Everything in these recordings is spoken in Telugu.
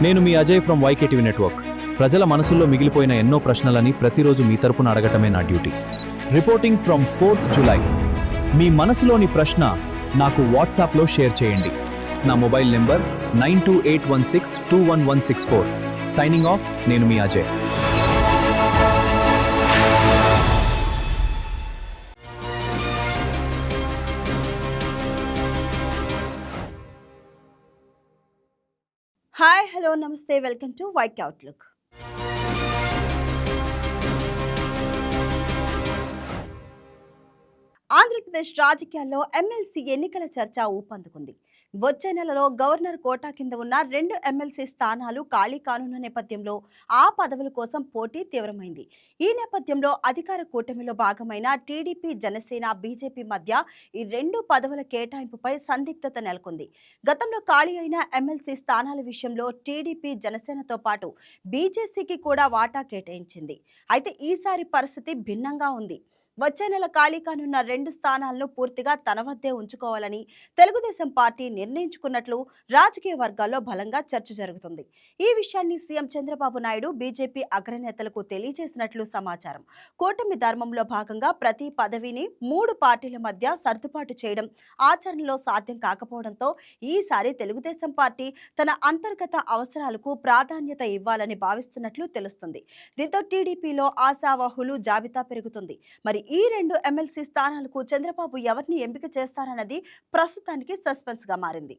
నేను మీ అజయ్ ఫ్రమ్ వైకేటీవీ నెట్వర్క్. ప్రజల మనసుల్లో మిగిలిపోయిన ఎన్నో ప్రశ్నలని ప్రతిరోజు మీ తరపున అడగటమే నా duty. Reporting from 4th July. మీ మనసులోని ప్రశ్న నాకు వాట్సాప్లో షేర్ చేయండి. నా మొబైల్ నెంబర్ 9281621164. Signing off. నేను మీ అజయ్. హాయ్, హలో, నమస్తే, welcome to white outlook. Andhra Pradesh రాజకీయాల్లో ఎమ్మెల్సీ ఎన్నికల చర్చ ఊపందుకుంది. వచ్చే నెలలో గవర్నర్ కోటా కింద ఉన్న 2 ఎమ్మెల్సీ స్థానాలు ఖాళీ కానున్న నేపథ్యంలో ఆ పదవుల కోసం పోటీ తీవ్రమైంది. ఈ నేపథ్యంలో అధికార కూటమిలో భాగమైన టీడీపీ, జనసేన, బీజేపీ మధ్య ఈ 2 పదవుల కేటాయింపుపై సందిగ్ధత నెలకొంది. గతంలో ఖాళీ అయిన ఎమ్మెల్సీ స్థానాల విషయంలో టీడీపీ, జనసేనతో పాటు బీజేపీకి కూడా వాటా కేటాయించింది. అయితే ఈసారి పరిస్థితి భిన్నంగా ఉంది. వచ్చే నెల ఖాళీ కానున్న 2 స్థానాలను పూర్తిగా తన వద్దే ఉంచుకోవాలని తెలుగుదేశం పార్టీ నిర్ణయించుకున్నట్లు రాజకీయ వర్గాల్లో బలంగా చర్చ జరుగుతుంది. ఈ విషయాన్ని సీఎం చంద్రబాబు నాయుడు బీజేపీ అగ్రనేతలకు తెలియజేసినట్లు సమాచారం. కూటమి ధర్మంలో భాగంగా ప్రతి పదవిని 3 పార్టీల మధ్య సర్దుబాటు చేయడం ఆచరణలో సాధ్యం కాకపోవడంతో ఈసారి తెలుగుదేశం పార్టీ తన అంతర్గత అవసరాలకు ప్రాధాన్యత ఇవ్వాలని భావిస్తున్నట్లు తెలుస్తుంది. దీంతో టీడీపీలో ఆశావాహులు జాబితా పెరుగుతుంది. మరి ఈ 2 ఎమ్మెల్సీ స్థానాలకు చంద్రబాబు ఎవరిని ఎంపిక చేస్తారన్నది ప్రస్తుతానికి సస్పెన్స్ గా మారింది.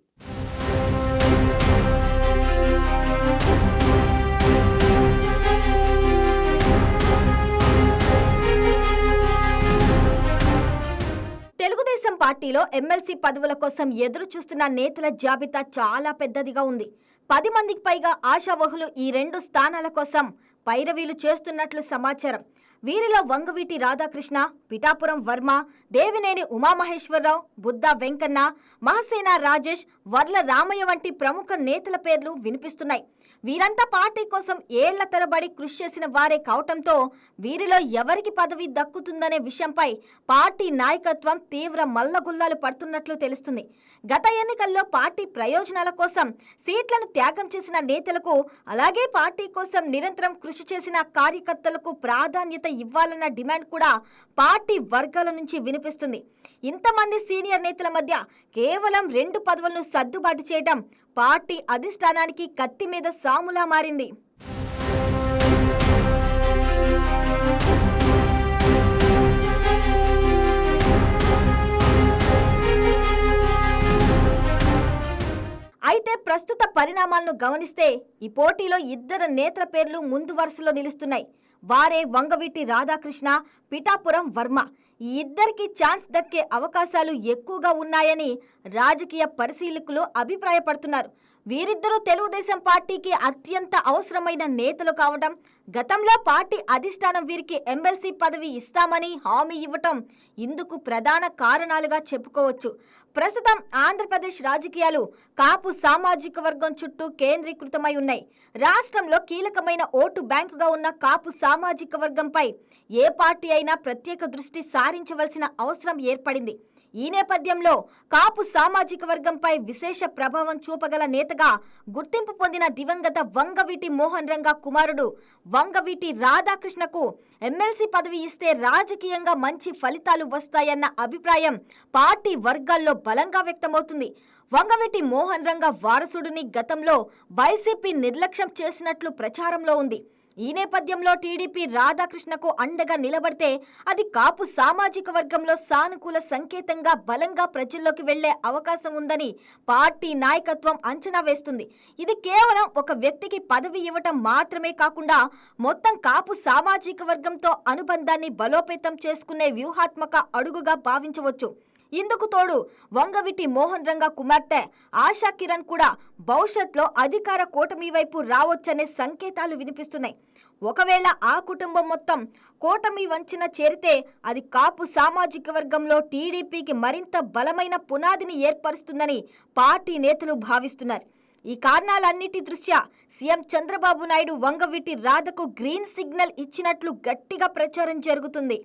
తెలుగుదేశం పార్టీలో ఎమ్మెల్సీ పదవుల కోసం ఎదురు చూస్తున్న నేతల జాబితా చాలా పెద్దదిగా ఉంది. 10 మందికి పైగా ఆశావహులు ఈ 2 స్థానాల కోసం పైరవీలు చేస్తున్నట్లు సమాచారం. వీరిలో వంగవీటి రాధాకృష్ణ, పిఠాపురం వర్మ, దేవినేని ఉమామహేశ్వరరావు, బుద్దా వెంకన్న, మహసేన రాజేష్, వర్ల రామయ్య వంటి ప్రముఖ నేతల పేర్లు వినిపిస్తున్నాయి. వీరంతా పార్టీ కోసం ఏళ్ల తరబడి కృషి చేసిన వారే కావటంతో వీరిలో ఎవరికి పదవి దక్కుతుందనే విషయంపై పార్టీ నాయకత్వం తీవ్ర మల్లగుల్లాలు పడుతున్నట్లు తెలుస్తుంది. గత ఎన్నికల్లో పార్టీ ప్రయోజనాల కోసం సీట్లను త్యాగం చేసిన నేతలకు, అలాగే పార్టీ కోసం నిరంతరం కృషి చేసిన కార్యకర్తలకు ప్రాధాన్యత ఇవ్వాలన్న డిమాండ్ కూడా పార్టీ వర్గాల నుంచి వినిపిస్తుంది. ఇంతమంది సీనియర్ నేతల మధ్య కేవలం 2 పదవులను సర్దుబాటు చేయడం పార్టీ అధిష్టానానికి కత్తి మీద సాములా మారింది. అయితే ప్రస్తుత పరిణామాలను గమనిస్తే ఈ పోటీలో 2 నేతల పేర్లు ముందు వరుసలో నిలుస్తున్నాయి. వారే వంగవీటి రాధాకృష్ణ, పిఠాపురం వర్మ. ఈ ఇద్దరికి ఛాన్స్ దక్కే అవకాశాలు ఎక్కువగా ఉన్నాయని రాజకీయ పరిశీలకులు అభిప్రాయపడుతున్నారు. వీరిద్దరూ తెలుగుదేశం పార్టీకి అత్యంత అవసరమైన నేతలు కావడం, గతంలో పార్టీ అధిష్టానం వీరికి ఎమ్మెల్సీ పదవి ఇస్తామని హామీ ఇవ్వటం ఇందుకు ప్రధాన కారణాలుగా చెప్పుకోవచ్చు. ప్రస్తుతం ఆంధ్రప్రదేశ్ రాజకీయాలు కాపు సామాజిక వర్గం చుట్టూ కేంద్రీకృతమై ఉన్నాయి. రాష్ట్రంలో కీలకమైన ఓటు బ్యాంకుగా ఉన్న కాపు సామాజిక వర్గంపై ఏ పార్టీ అయినా ప్రత్యేక దృష్టి సారించవలసిన అవసరం ఏర్పడింది. ఈ నేపథ్యంలో కాపు సామాజిక వర్గంపై విశేష ప్రభావం చూపగల నేతగా గుర్తింపు పొందిన దివంగత వంగవీటి మోహన్ రంగా కుమారుడు వంగవీటి రాధాకృష్ణకు ఎమ్మెల్సీ పదవి ఇస్తే రాజకీయంగా మంచి ఫలితాలు వస్తాయన్న అభిప్రాయం పార్టీ వర్గాల్లో బలంగా వ్యక్తమవుతుంది. వంగవీటి మోహన్ రంగా వారసుడిని గతంలో వైసీపీ నిర్లక్ష్యం చేసినట్లు ప్రచారంలో ఉంది. ఈ నేపథ్యంలో టీడీపీ రాధాకృష్ణకు అండగా నిలబడితే అది కాపు సామాజిక వర్గంలో సానుకూల సంకేతంగా బలంగా ప్రజల్లోకి వెళ్లే అవకాశం ఉందని పార్టీ నాయకత్వం అంచనా వేస్తుంది. ఇది కేవలం ఒక వ్యక్తికి పదవి ఇవ్వటం మాత్రమే కాకుండా మొత్తం కాపు సామాజిక వర్గంతో అనుబంధాన్ని బలోపేతం చేసుకునే వ్యూహాత్మక అడుగుగా భావించవచ్చు. ఇందుకు తోడు వంగవీటి మోహన్ రంగా కుమార్తె ఆశా కిరణ్ కూడా భవిష్యత్తులో అధికార కూటమి వైపు రావచ్చనే సంకేతాలు వినిపిస్తున్నాయి. ఒకవేళ ఆ కుటుంబం మొత్తం కూటమి వంచిన చేరితే అది కాపు సామాజిక వర్గంలో టీడీపీకి మరింత బలమైన పునాదిని ఏర్పరుస్తుందని పార్టీ నేతలు భావిస్తున్నారు. ఈ కారణాలన్నిటి దృష్ట్యా సీఎం చంద్రబాబు నాయుడు వంగవీటి రాధకు గ్రీన్ సిగ్నల్ ఇచ్చినట్లు గట్టిగా ప్రచారం జరుగుతుంది.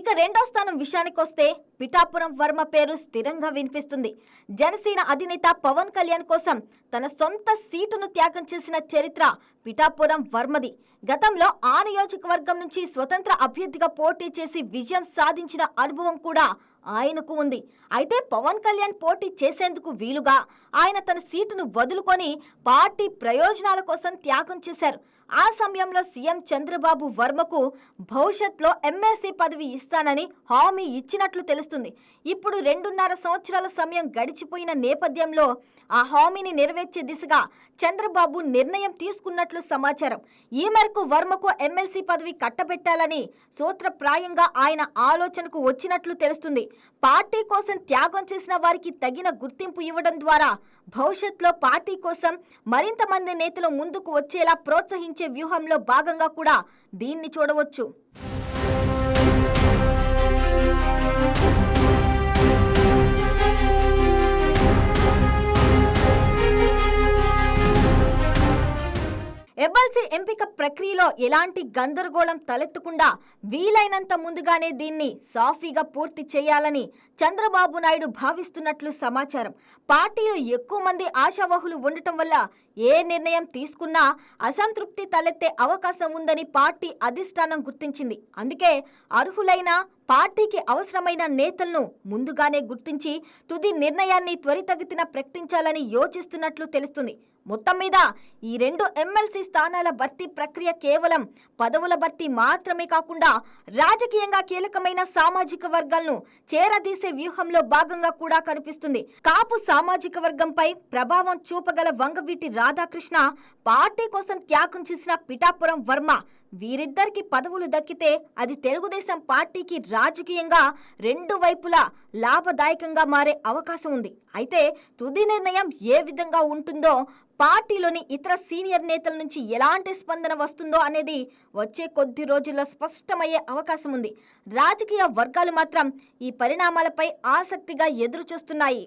ఇక రెండో స్థానం విషయానికొస్తే పిఠాపురం వర్మ పేరు స్థిరంగా వినిపిస్తుంది. జనసేన అధినేత పవన్ కళ్యాణ్ కోసం తన సొంత సీటును త్యాగం చేసిన చరిత్ర పిఠాపురం వర్మది. గతంలో ఆ నియోజకవర్గం నుంచి స్వతంత్ర అభ్యర్థిగా పోటీ చేసి విజయం సాధించిన అనుభవం కూడా ఆయనకు ఉంది. అయితే పవన్ కళ్యాణ్ పోటీ చేసేందుకు వీలుగా ఆయన తన సీటును వదులుకొని పార్టీ ప్రయోజనాల కోసం త్యాగం చేశారు. ఆ సమయంలో సీఎం చంద్రబాబు వర్మకు భవిష్యత్తులో ఎమ్మెల్సీ పదవి ఇస్తానని హామీ ఇచ్చినట్లు తెలుస్తుంది. ఇప్పుడు 2.5 సంవత్సరాల సమయం గడిచిపోయిన నేపథ్యంలో ఆ హామీని నెరవేర్చే దిశగా చంద్రబాబు నిర్ణయం తీసుకున్నట్లు సమాచారం. ఈ మేరకు వర్మకు ఎమ్మెల్సీ పదవి కట్టబెట్టాలని సూత్రప్రాయంగా ఆయన ఆలోచనకు వచ్చినట్లు తెలుస్తుంది. పార్టీ కోసం త్యాగం చేసిన వారికి తగిన గుర్తింపు ఇవ్వడం ద్వారా భవిష్యత్తులో పార్టీ కోసం మరింత మంది నేతలు ముందుకు వచ్చేలా ప్రోత్సహించే వ్యూహంలో భాగంగా కూడా దీన్ని చూడవచ్చు. ఎమ్మెల్సీ ఎంపిక ప్రక్రియలో ఎలాంటి గందరగోళం తలెత్తకుండా వీలైనంత ముందుగానే దీన్ని సాఫీగా పూర్తి చేయాలని చంద్రబాబు నాయుడు భావిస్తున్నట్లు సమాచారం. పార్టీలో ఎక్కువ మంది ఆశావహులు ఉండటం వల్ల ఏ నిర్ణయం తీసుకున్నా అసంతృప్తి తలెత్తే అవకాశం ఉందని పార్టీ అధిష్టానం గుర్తించింది. అందుకే అర్హులైన పార్టీకి అవసరమైన నేతలను ముందుగానే గుర్తించి తుది నిర్ణయాన్ని త్వరితగతిన ప్రకటించాలని యోచిస్తున్నట్లు తెలుస్తుంది. మొత్తం మీద ఈ 2 ఎమ్మెల్సీ స్థానాల భర్తీ ప్రక్రియ కేవలం పదవుల భర్తీ మాత్రమే కాకుండా రాజకీయంగా కీలకమైన సామాజిక వర్గాలను చేరదీసే వ్యూహంలో భాగంగా కూడా కనిపిస్తుంది. కాపు సామాజిక వర్గంపై ప్రభావం చూపగల వంగవీటి రాధాకృష్ణ, పార్టీ కోసం త్యాగం చేసిన పిఠాపురం వర్మ, వీరిద్దరికి పదవులు దక్కితే అది తెలుగుదేశం పార్టీకి రాజకీయంగా 2 వైపులా లాభదాయకంగా మారే అవకాశం ఉంది. అయితే తుది నిర్ణయం ఏ విధంగా ఉంటుందో, పార్టీలోని ఇతర సీనియర్ నేతల నుంచి ఎలాంటి స్పందన వస్తుందో అనేది వచ్చే కొద్ది రోజుల్లో స్పష్టమయ్యే అవకాశం ఉంది. రాజకీయ వర్గాలు మాత్రం ఈ పరిణామాలపై ఆసక్తిగా ఎదురు చూస్తున్నాయి.